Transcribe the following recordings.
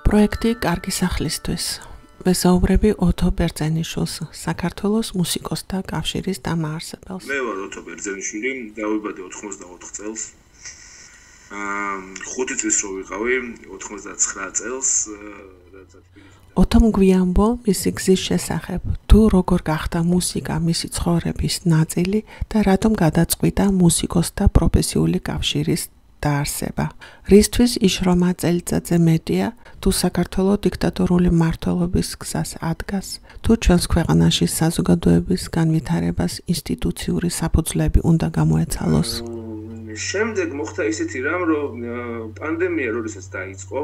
პროექტი კარგი სახლისთვის. ვესაუბრები ოთო ბერძენიშვილს, საქართველოს მუსიკოსთა კავშირის დამაარსებელს. მე ვარ ოთო ბერძენიშვილი, დავიბადე 84 წელს. 5 წლის რო ვიყავი, 99 წელს, ოთომ გვიანბო მისი გზის შესახებ, თუ როგორ გახდა მუსიკა მისი ცხოვრების ნაწილი და რატომ გადაწყვიტა მუსიკოსთა პროფესიული კავშირის დაარსება. რისთვის იშრომა წელიწადზე მეტია, თუ საქართველოს დიქტატორული მმართველობის გზას ადგას, თუ ჩვენს ქვეყანაში საზოგადოების განვითარებას ინსტიტუციური საფუძვლები უნდა გამოეცალოს. შემდეგ მოხდა ისეთი რამ, რომ პანდემია როდესაც დაიწყო,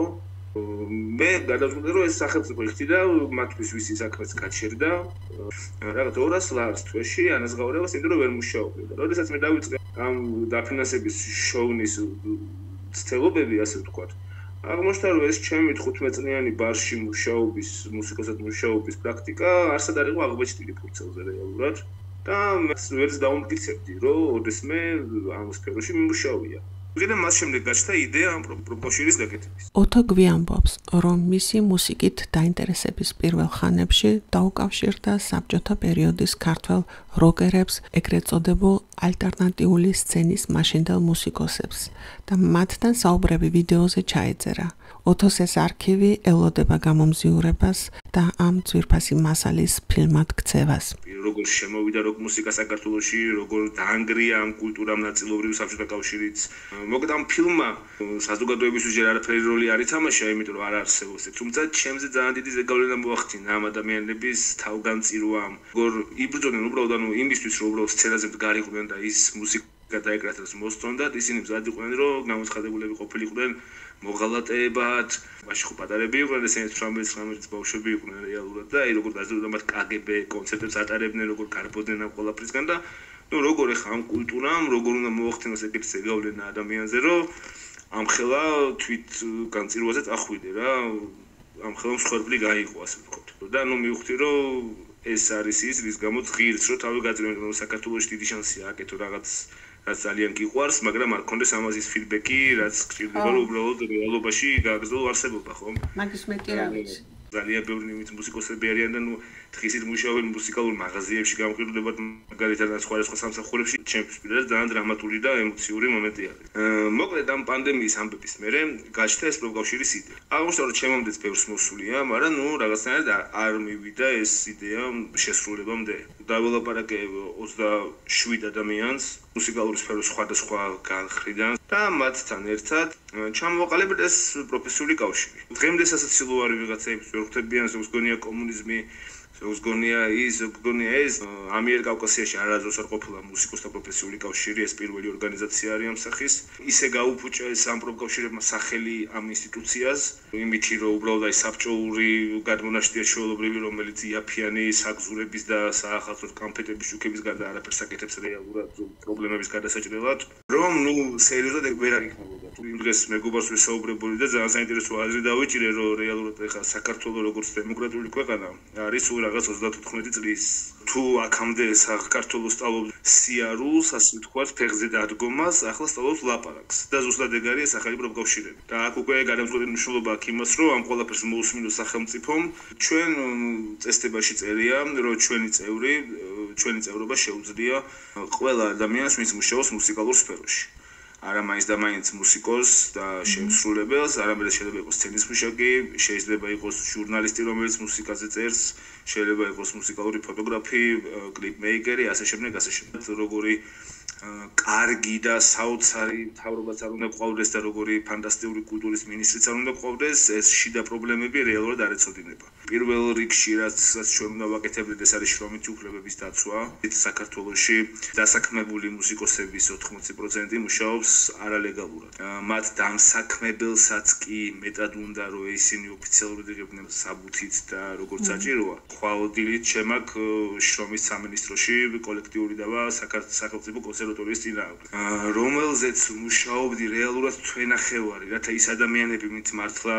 მე გადავწყვიტე, რომ ეს სახელმწიფო იხდიდა მათთვის ვისი საქმეც გაჩერდა. რაღაც 200 ლარს თვეში ანაზღაურებას, იმიტომ რომ ვერ მუშაობდი. და როდესაც მე დავიწყე ამ დაფინანსების შოუნის ცდილობები, ასე ვთქვათ, აღმოჩნდა, რომ ეს ჩემი 15 წლიანი ბარში მუშაობის, მუსიკოსად მუშაობის პრაქტიკა არსად არ იყო აღბეჭდილი ფურცელზე რეალურად. და ვერც დაუმტკიცებდი, რომ ოდესმე ამ სფეროში მიმუშავია. კიდე მას შემდეგ გაჩნდა იდეა ამ პროფკავშირის გაკეთების. ოთო გვიანბობს, რომ მისი მუსიკით დაინტერესების პირველ ხანებში დაუკავშირდა საბჭოთა პერიოდის ქართველ როკერებს, ეგრეთ წოდებულ ალტერნატიული სცენის მაშინდელ მუსიკოსებს და მათთან საუბრები ვიდეოზე ჩაეწერა. ოთოს ეს არქივი ელოდება გამომზიურებას და ამ ძვირფასი მასალის ფილმად ქცევას. როგორ შემოვიდა როკ მუსიკა საქართველოში, როგორ დაანგრია ამ კულტურამ ნაწილობრივ საბჭოთა კავშირიც. მოკლედ ამ ფილმმა საზოგადოებისთვის ჯერ არაფერი როლი არ ითამაშა, იმიტომ რომ არ არსებობს ეს. თუმცა ჩემზე ძალიან დიდი ზეგავლენა მოახდინა ამ ადამიანების თავგანწირვამ. როგორ იბრძოდნენ უბრალოდ იმისთვის, რომ უბრალოდ სცენაზე მდგარიყვნენ და ის მუსიკა დაეკრატეს მოსწონდათ, ისინი მზად იყვნენ, რომ გამოცხადებულები ყოფილიყვნენ მოღალატეებად, მაშინ ხო პატარები იყვნენ, ესენიც 18-19 ბავშვები იყვნენ რეალურად და როგორ დაძლებდა მათ KGB კონცერტებს ატარებდნენ, როგორ გარბოდნენ ამ ყველაფრისგან და როგორ ეხა ამ კულტურამ, როგორ უნდა მოახდინოს ეგეთი ზეგავლენა ადამიანზე, რომ ამხელა თვით განწირვაზე წახვიდე რა, ამხელა მსხვერპლი გაიყო, ასე ვთქვათ. და მივხვდი, რომ ეს არის ის, რის გამოც ღირს, რომ თავი გაწევენ, რომ საქართველოში დიდი შანსია აკეთო რაღაც რაც ძალიან გიყვარს, მაგრამ არ კონდეს ამაზის ფიდბექი, რაც გჭირდება, რომ უბრალოდ რეალობაში გააგრძელო არსებობა, ხო? მაგის მე კი რა ვიცი. ძალიან ბევრი მუსიკოსები არიან და დღისით მუშაობენ მუსიკალურ მაღაზიებში, გამყიდვდებათ მაგალითად სხვადასხვა სამსახურებში. ჩემთვის პირადად ძალიან დრამატული და ემოციური მომენტი არის. მოკლედ ამ პანდემიის ამბების მერე გაჩნდა ეს პროფკავშირის იდეა. აღმოჩნდა, რომ ჩემამდეც ბევრს მოსულია, მაგრამ რაღაცნაირად არ მივიდა ეს იდეა შესრულებამდე. დაველაპარაკე 27 ადამიანს მუსიკალური სფეროს სხვადასხვა განხრიდან და მათთან ერთად ჩამოვაყალიბეთ ეს პროფესიული კავშირი. დღემდესაც სილუარი ვიღაცებს ვერ ხვდებიან, ზოგს გონია კომუნიზმი, ზოგს გონია ის, ზოგს გონია ეს. ამიერკავკასიაში არასდროს არ ყოფილა მუსიკოსთა პროფესიული კავშირი, ეს პირველი ორგანიზაცია არის ამ სახის. ისე გაუფუჭა ეს ამ პროფკავშირებმა სახელი ამ ინსტიტუციას, იმითი რომ უბრალოდ აი საბჭოური გადმონაშთია ჩვეულებრივი, რომელიც იაფიანი საგზურების და საახალწლო კამფეტების შუქების გარდა არაფერს აკეთებს რეალურად პრობლემების გადასაჭრელად, რომ სერიოზად ეგ ვერ აღიქმებოდა. იმ დღეს მეგობარს ვესაუბრებოდი და ძალიან საინტერესო აზრი დავიჭირე, რომ რეალურად ეხლა საქართველოს როგორც დემოკრატიული ქვეყანა არის რაღაც 34 წლის თუ აქამდე საქართველოს სწავლობს სიარულს, ასე ვთქვათ, ფეხზე დადგომას, ახლა სწავლობს ლაპარაკს და ზუსტად ეგ არის ახალი პროფკავშირები. და აქ უკვე გადამწყვეტი მნიშვნელობა აქვს იმას, რომ ამ ყველაფერს მოусმინოს სახელმწიფომ. ჩვენ წესდებაში წერია, რომ ჩვენი წევრობა შეუძლია ყველა ადამიანს, ვინც მუშაობს მუსიკალურ სფეროში. არა მაინც და მაინც მუსიკოს და შემსრულებელს, არამედ შეიძლება იყოს სცენის მუშაკი, შეიძლება იყოს ჟურნალისტი, რომელიც მუსიკაზე წერს, შეიძლება იყოს მუსიკალური ფოტოგრაფი, კლიპმეიკერი, ასე შემდეგ. როგორი კარგი და საოცარი მთავრობაც არ უნდა გვყავდეს და როგორი ფანტასტიკური კულტურის მინისტრიც არ უნდა გვყავდეს, ეს შიდა პრობლემები რეალურად არ ეწოდინება. პირველ რიგში რაც ჩვენ უნდა ვაკეთებდეთ, ეს არის შრომითი უფლებების დაცვა. საქართველოში დასაქმებული მუსიკოსების 80% მუშაობს არალეგალურად. მათ დამსაქმებელსაც კი მეტად უნდა, რომ ისინი ოფიციალურად იღებდნენ საბუთით და როგორც საჭიროა. ხვალ დილით შემაქვს შრომის სამინისტროში კოლექტიური დავა სახელმწიფო კონსერვატორიის წინააღმდეგ, რომელზეც მუშაობდი რეალურად თვენახევარი, რათა ის ადამიანები, ვინც მართლა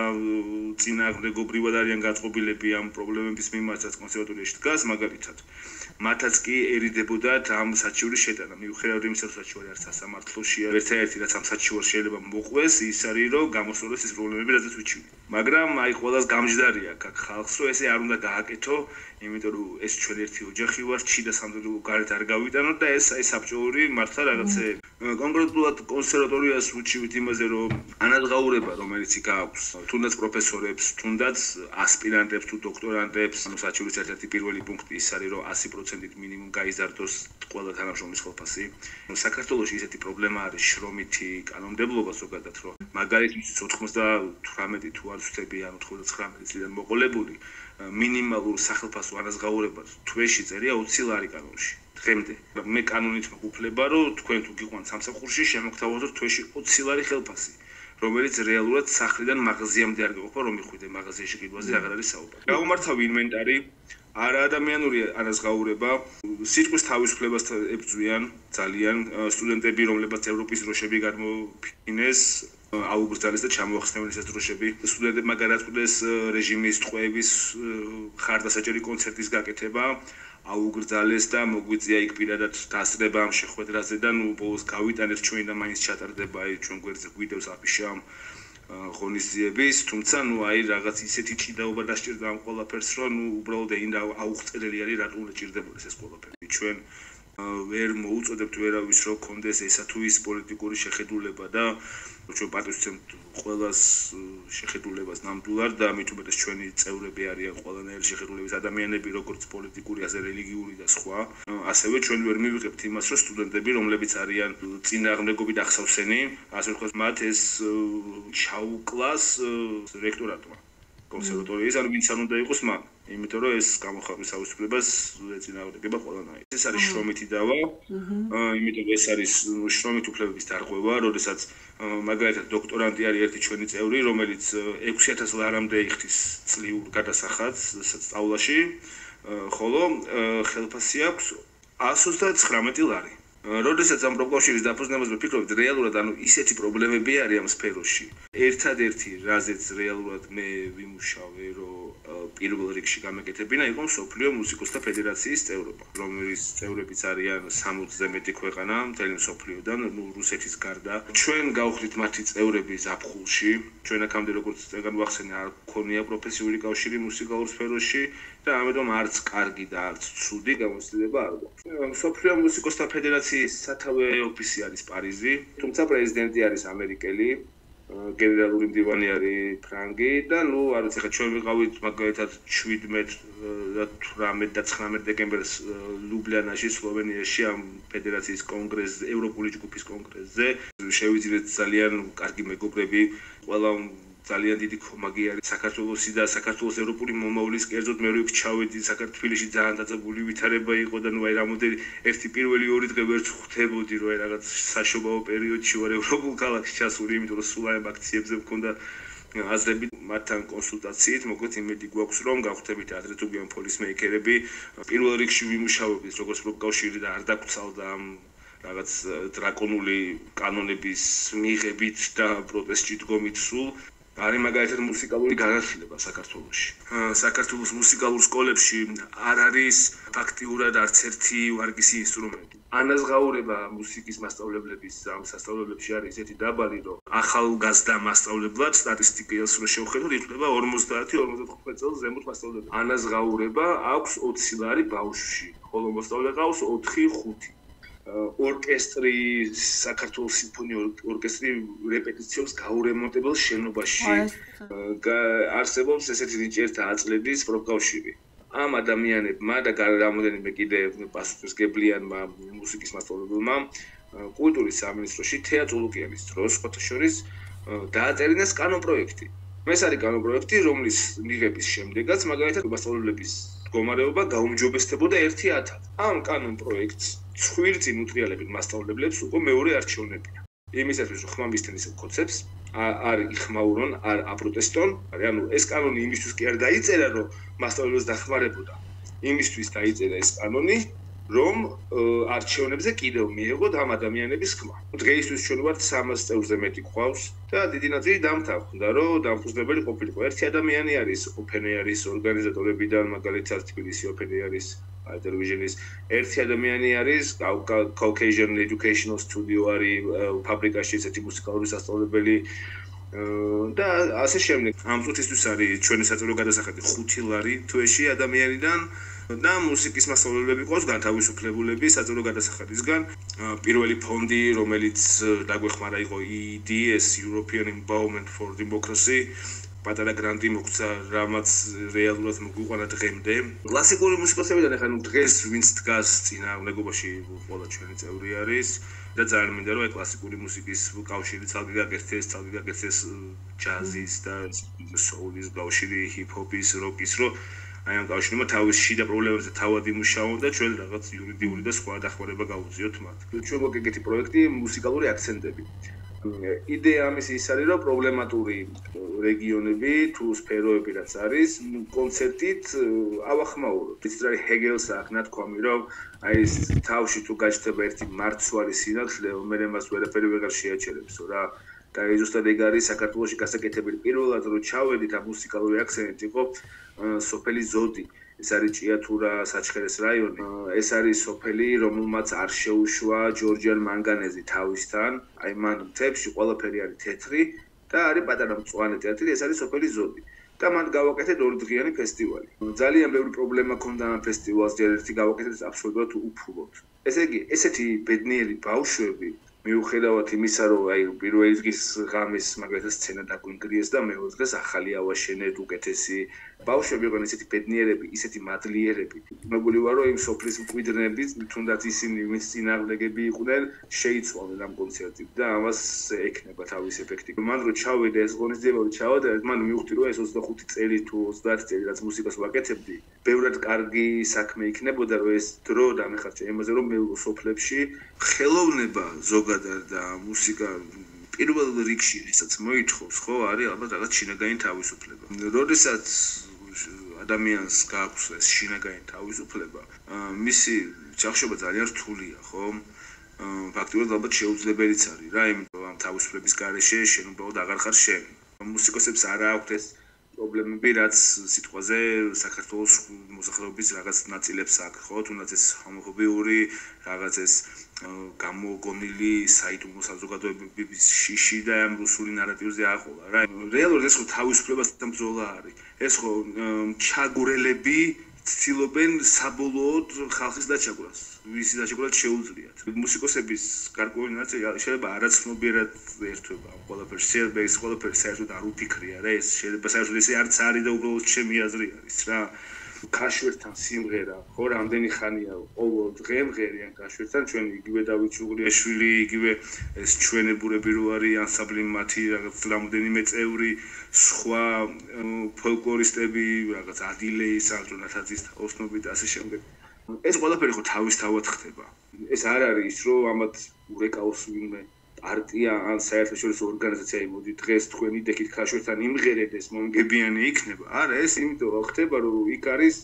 წინააღმდეგობრივად არიან გაწყობილები ამ პრობლემების მიმართ, რაც კონსერვატორიაში დგას, მაგალითად. მათაც კი ერიდებოდათ ამ საჩივრის შეტანა. მიუხედავად იმისა, რომ საჩივარი არც სასამართლოშია, ერთადერთი რაც ამ საჩივარს შეიძლება მოყვეს, ის არის, რომ გამოსწორდეს ის პრობლემები, რაზეც ვიჩვენე. მაგრამ აი ყველას გამჯდარია აქ ხალხს რომ ესე არ უნდა გააკეთო, იმიტომ რომ ეს ჩვენ ერთი ოჯახი ვართ, ჩიდა სამხედრო გარეთ არ გავიტანოთ და ეს აი საბჭოური მართლა რაღაცეები. კონკრეტულად კონსერვატორიას ვუჩივით იმაზე, რომ ანაზღაურება, რომელიც იქ აქვს, თუნდაც პროფესორებს, თუნდაც ასპირანტებს თუ დოქტორანტებს, ანუ საჩურის ერთ-ერთი პირველი პუნქტი ის არის, რომ 100%-ით მინიმუმ გაიზარდოს ყველა თანამშრომლის ხელფასი. საქართველოში ისეთი პრობლემა არის შრომითი კანონმდებლობა ზოგადად, რომ მაგალითად 98 თუ არ ვცდები, ანუ 99 წლიდან მოყოლებული მინიმალურ სახელფასო ანაზღაურებას თვეში წერია 20 ლარი კანონში. დღემდე მე კანონით მოგუფლება, რომ თქვენ თუ გიყვანთ სამსახურში, შემოგთავაზოთ თვეში 20 ლარი ხელფასი, რომელიც რეალურად სახლიდან მაღაზიამდე არ გეყოფა, რომ მიხვიდე მაღაზიაში ყიდვაზე აღარ არის საუბარი. გაუმართავი ინვენტარი, არაადამიანური ანაზღაურება, სიტყვის თავისუფლებას ებრძვიან ძალიან სტუდენტები, რომლებსაც ევროპის დროშები გადმოფინეს, აუგრძალეს და ჩამოახსნევენ ეს დროშები. სტუდენტებმა გადაწყვიტეს რეჟიმის ტყვეების ხარდასაჭერი კონცერტის გაკეთება, აუგრძალეს და მოგვიწია იქ პირადად დასწრება ამ შეხვედრაზე და ნუ ბოლოს გავიტანეთ ჩვენ და მაინც ჩატარდება აი ჩვენ გვერდზე გვიდევს აფიშა ღონისძიების, თუმცა ნუ აი რაღაც ისეთი ჭიდაობა დასჭირდა ამ ყველაფერს, რომ ნუ უბრალოდ ეინდა აუღწეველი არის რატომ უნდა ჭირდებოდეს ეს ყველაფერი. ჩვენ ვერ მოუწოდებთ ვერავის რომ კონდეს ესა თუ ის პოლიტიკური შეხედულება და ჩვენ პატრიოტიზმ ყველას შეხედულებას ნამდვილად და მით უმეტეს ჩვენი წევრები არიან ყველანაირი შეხედულების ადამიანები, როგორც პოლიტიკური, ასე რელიგიური და სხვა. ასევე ჩვენ ვერ მივიღებთ იმას, რომ სტუდენტები, რომლებიც არიან წინააღმდეგობით ახსავსენი, ასე ვთქვათ, მათ ეს ჩაუკლას რექტორატმა კონსერვატორიის, ანუ ვინც არ უნდა იყოს მან. იმიტომ რომ ეს გამოხატვის თავისუფლებას ეწინააღმდეგება ყველანაირად. ეს არის შრომითი დავა, იმიტომ ეს არის შრომით უფლებების დარღვევა, როდესაც მაგალითად დოქტორანტი არის ერთი ჩვენი წევრი, რომელიც 6000 ლარამდე იხდის წლიურ გადასახადს სწავლაში, ხოლო ხელფასი აქვს 129 ლარი. როდესაც ამ პროფკავშირის დაფუძნებას ვფიქრობთ, რეალურად ანუ ისეთი პრობლემები არის ამ სფეროში. ერთადერთი რაზეც რეალურად მე ვიმუშავე, რომ პირველ რიგში გამეკეთებინა იყო მსოფლიო მუსიკოსთა ფედერაციის წევრობა, რომლის წევრებიც არიან 60-ზე მეტი ქვეყანა მთელი მსოფლიოდან, ნუ რუსეთის გარდა. ჩვენ გავხდით მათი წევრები ზაფხულში, ჩვენ აქამდე როგორც წეგან ვახსენე, არ გქონია პროფესიული კავშირი მუსიკალურ სფეროში და ამიტომ არც კარგი და არც ცუდი გამოცდილება არ გვაქვს. მსოფლიო მუსიკოსთა ფედერაციის სათავე ოფისი არის პარიზი, თუმცა პრეზიდენტი არის ამერიკელი. გენერალური მდივანი არის ფრანგი და ნუ არ ვიცი ხა ჩვენ ვიყავით მაგალითად 17 და 18 და 19 დეკემბერს ლუბლიანაში სლოვენიაში ამ ფედერაციის კონგრესზე, ევროპული ჯგუფის კონგრესზე შევიძინეთ ძალიან კარგი მეგობრები, ყველა ძალიან დიდი კომაგი არის საქართველოსი და საქართველოს ევროპული მომავლის კერძოდ მე რო იქ ჩავედი საქართველოში ძალიან დაძაბული ვითარება იყო და ნუ აი რამოდენი ერთი პირველი ორი დღე ვერც ხვდებოდი რომ აი რაღაც საშობაო პერიოდში ვარ ევროპულ ქალაქში ჩასული, იმიტომ რომ სულ აი აქციებზე მქონდა აზრები მათთან კონსულტაციით, მოკლედ იმედი გვაქვს რომ გავხდებით ადრე თუ გვიან პოლისმეიკერები, პირველ რიგში ვიმუშავებთ როგორც პროფკავშირი და არ დაგვრცალდა ამ რაღაც დრაკონული კანონების მიღებით და პროტესტში დგომით სულ. არის მაგალითად მუსიკალური განათლება საქართველოში. საქართველოს მუსიკალურ სკოლებში არ არის ფაქტიურად არც ერთი ვარგისი ინსტრუმენტი. ანაზღაურება მუსიკის მასწავლებლების ამ სასწავლებლებში არის ისეთი დაბალი, რომ ახალგაზრდა მასწავლებლად სტატისტიკას რო შევხედოთ, ითვლება 50-55 წელს ზემოთ მასწავლებელი. ანაზღაურება აქვს 20 ლარი ბავშვში, ხოლო მოსწავლე ყავს 4-5. ორკესტრი, საქართველოს სიმფონიური ორკესტრი რეპეტიციებს გაურემონტებელ შენობაში არსებობს ესეთი ნიჭი ერთ აწლების პროფკავშირი. ამ ადამიანებმა და რამოდენიმე კიდე პასუხისმგებლიანმა მუსიკის მასწავლებელმა კულტურის სამინისტროში თეა წულუკიანის დროს სხვათა შორის დააწერინეს კანონპროექტი. ეს არის კანონპროექტი, რომლის მიღების შემდეგაც მაგალითად მასწავლებლების მდგომარეობა გაუმჯობესდებოდა 1000. ამ კანონპროექტს ცხვირწინ უტრიალებით მასწავლებლებს უკვე მეორე არჩევნებია. იმისათვის რომ ხმამისთენ ისევ კოცებს არ იხმაურონ, არ აპროტესტონ, ანუ ეს კანონი იმისთვის კი არ დაიწერა, რომ მასწავლებლებს დახმარებოდა. იმისთვის დაიწერა ეს კანონი, რომ არჩევნებზე კიდევ მიეღოთ ამ ადამიანების ხმა. დღეისთვის ჩვენ ვართ 300 წევრზე მეტი გვყავს და დიდი ნაწილი დამთავრდა, რომ დამფუძნებელი ყოფილიყო. ერთი ადამიანი არის Open Air-ის ორგანიზატორებიდან, მაგალითად თბილისი Open Air-ის ტელევიზიის ერთი ადამიანი არის Caucasian Educational Studio არის ფაბრიკაში ესეთი მუსიკალური სასწავლებელი. და ასე შემდეგ. ამ წუთისთვის არის ჩვენი საწოლო გადასახადი 5 ლარი თვეში ადამიანიდან და მუსიკის მასწავლებლები ყავს განთავისუფლებულები საწოლო გადასახადისგან. პირველი ფონდი, რომელიც დაგვეხმარა იყო EDS European Endowment for Democracy, პატარა გრანტი მოგცა, რამაც რეალურად მოგვიყვანა დღემდე. კლასიკური მუსიკოსებიდან ახლა დღეს ვინც დგას წინააღმდეგობაში ყველა ჩვენი წევრი არის და ძალიან მინდა რომ კლასიკური მუსიკის კავშირი ცალკე გაკეთდეს ჯაზის და სოულის კავშირი, ჰიპ-ჰოპის, როკის, რომ აი ამ კავშირმა თავის შიდა პრობლემებზე თავად იმუშაონ და ჩვენ რაღაც იურიდიული და სხვა დახმარება გავუწიოთ მათ. ჩვენ გვაქვს ეგეთი პროექტი მუსიკალური აქცენტები. იდეა ამის ის არის, რომ პრობლემატური რეგიონები თუ სფეროები რაც არის, კონცერტით ავახმაუროთ. ის არის ჰეგელს აქ ნათქვამი, რომ აი ეს თავში თუ გაჩნდება ერთი მარცვალი სინათლე, მე მას ვერაფერი ვეღარ შეაჩერებს, რა. და ზუსტად ეგ არის საქართველოში გასაკეთებელი. პირველად რომ ჩავედით ამ მუსიკალური აქცენტით იყო სოფელი ზოდი. ეს არის ჭიათურა საჩხერეს რაიონი. ეს არის სოფელი, რომელმაც არ შეუშვა ჯორჯიან მანგანეზი თავისთან. აი მან მთებში ყველაფერი არის თეთრი და არის პატარა მწვანე თეთრი, ეს არის სოფელი ზოდი. და მან გავაკეთეთ ორდღიანი ფესტივალი. ძალიან ბევრი პრობლემა ჰქონდა ამ ფესტივალს, ჯერ ერთი გავაკეთეთ აბსოლუტურად უფულოდ. ესე იგი, ესეთი ბედნიერი ბავშვები მიუხედავად იმისა, რომ აი პირველი დღის ღამის მაგალითად სცენა დაგვინგრიეს და მეორე დღეს ახალი ავაშენეთ უკეთესი ბავშვები იყვნენ ისეთი ბედნიერები, ისეთი მადლიერები. მეგონი ვარ, რომ იმ სოფლის მკვიდრნები, თუნდაც ისინი ვინც წინააღმდეგები იყვნენ, შეიცვალნენ ამ კონცერტით და ამას ექნება თავის ეფექტი. მან რო ჩავედა ეს ღონისძიებები ჩავედა, მან მივხვდი, რომ ეს 25 წელი თუ 30 წელი რაც მუსიკას ვაკეთებდი, ბევრად კარგი საქმე იქნებოდა, რომ ეს დრო დამეხარჯა იმაზე, რომ მე სოფლებში ხელოვნება ზოგადად და მუსიკა პირველ რიგში ისაც მოითხოვს, ხო, არის ალბათ რაღაც შინაგანი თავისუფლება. როდესაც ადამიანს გააქვს ეს შინაგანი თავისუფლება, მისი ჩახშობა ძალიან რთულია, ხო? ფაქტობრივად ალბათ შეუძლებელიც არის რა, იმიტომ რომ ამ თავისუფლების გარეშე შენ უბრალოდ აღარ ხარ შენ. მუსიკოსებს არ აქვთ ეს პრობლემები, რაც სიტყვაზე საქართველოს მოსახლეობის რაღაც ნაწილებს აქვს, ხო? თუნდაც ეს ჰომოფობიური, რაღაც ეს გამოგონილი საიდუმლო საზოგადოებების შიში და ამ რუსული ნარატივზე აყოლა რა. რეალურად ეს ხო თავისუფლებასთან ბრძოლა არის. ეს ხო ჩაგურელები ცდილობენ საბოლოოდ ხალხის დაჩაგვრას. ვისი დაჩაგვრა შეუძლიათ. მუსიკოსების გარკვეული ნაწილი შეიძლება არაცნობიერად ერთვება ამ ყველაფერს. შეიძლება ეს ყველაფერი საერთოდ არ უფიქრია რა. ეს შეიძლება საერთოდ ესე არც არის და უბრალოდ ჩემი აზრი არის რა. ქაშვერთან სიმღერა, ხო, რამდენი ხანია ყოველ დღე მღერიან ქაშვერთან, ჩვენ იგივე დავით შუღლიაშვილი, იგივე ეს ჩვენებურები რო არის ანსამბლი მათი რაღაც რამდენიმე წევრი, სხვა ფოლკლორისტები, რაღაც ადილეის, ალტრონათაძის ოსნობით და ასე შემდეგ. ეს ყველაფერი ხო თავისთავად ხდება. ეს არ არის ის, რომ ამათ ურეკავს ვინმე პარტია ან საერთაშორისო ორგანიზაცია იმოდი დღეს თქვენი დეკით ქაშვერთან იმღერეთ ეს მომგებიანი იქნება. არა, ეს იმიტომ ხდება, რომ იქ არის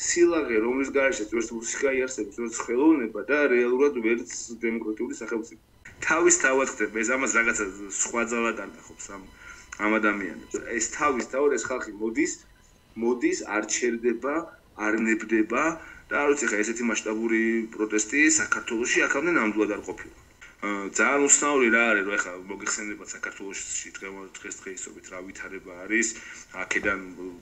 სილაღე, რომლის გარეშეც ვერც მუსიკა იარსებს, ვერც ხელოვნება და რეალურად ვერც დემოკრატიული სახელმწიფო. თავისთავად ხდება, ეს ამას რაღაცა სხვა ძალა გარდახობს ამ ადამიანებს. ეს თავისთავად ეს ხალხი მოდის, არ ჩერდება, არ ნებდება და არ ვიცი ხა ესეთი მასშტაბური პროტესტი საქართველოში აქამდე ნამდვილად არ ყოფილა. ძალიან უცნაური რა არის, რომ ეხლა მოგიხსენებათ საქართველოში დღესდღეობით რა ვითარება არის, აქედან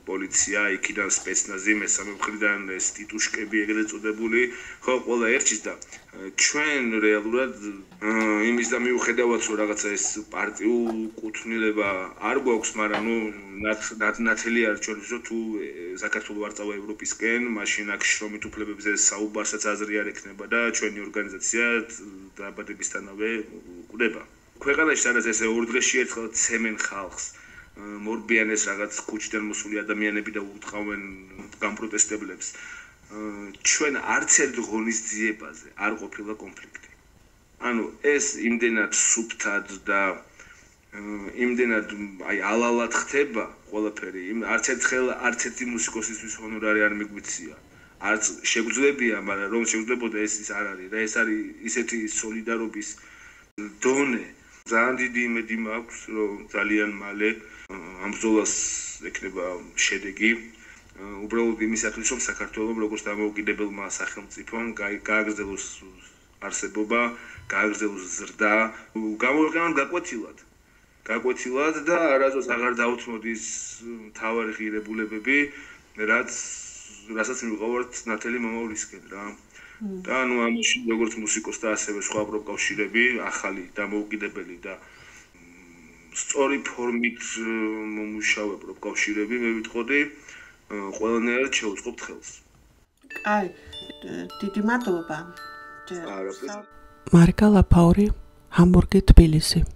პოლიცია, იქიდან სპეცნაზი, მესამე მხრიდან ეს ტიტუშკები ეგრეთ წოდებული, ხო, ყველა ერჩის და ჩვენ რეალურად იმის და მიუხედავად რომ რაღაცა ეს პარტიულ კუთვნილება არ გვაქვს, მაგრამ ნუ ნათელი არის ჩვენთვის, რომ თუ საქართველო არ წავა ევროპისკენ, მაშინ აქ შრომით უფლებებზე საუბარსაც აზრი არ ექნება და ჩვენი ორგანიზაცია დაბადებისთანავე კვდება. ქვეყანაში სადაც ესე ორ დღეში ერთხელ ცემენ ხალხს, მორბიან ეს რაღაც ქუჩიდან მოსული ადამიანები და ურტყავენ გამპროტესტებლებს. ჩვენ არც ერთ ღონისძიებაზე არ ყოფილა კონფლიქტი. ანუ ეს იმდენად სუფთად და იმდენად აი ალალად ხდება ყველაფერი, არც ერთი მუსიკოსისთვის ჰონორარი არ მიგვიწია. არც შეგვძლებია, მაგრამ რომ შეგვძლებოდა ეს არ არის რა, ეს არის ისეთი სოლიდარობის დონე. ძალიან დიდი იმედი მაქვს, რომ ძალიან მალე ამ ბრძოლას ექნება შედეგი. უბრალოდ იმისათვის, რომ საქართველოს როგორც დამოუკიდებელმა სახელმწიფომ გააგრძელოს არსებობა, გააგრძელოს ზრდა, გამოვიყენოთ გაკვეთილად და არასდროს აღარ დაუთმოდის მთავარი ღირებულებები, რასაც მივყავართ ნათელი მომავლისკენ რა. და ანუ ამაში როგორც მუსიკოსთა ასევე სხვა პროფკავშირები, ახალი დამოუკიდებელი და სწორი ფორმით მომუშავე პროფკავშირები, მე ვიტყოდი, ყველანაირად შეუწყობთ ხელს. აი, დიდი მადლობა. არაფერს. მარკა ლაფაური, ჰამბურგი, თბილისი.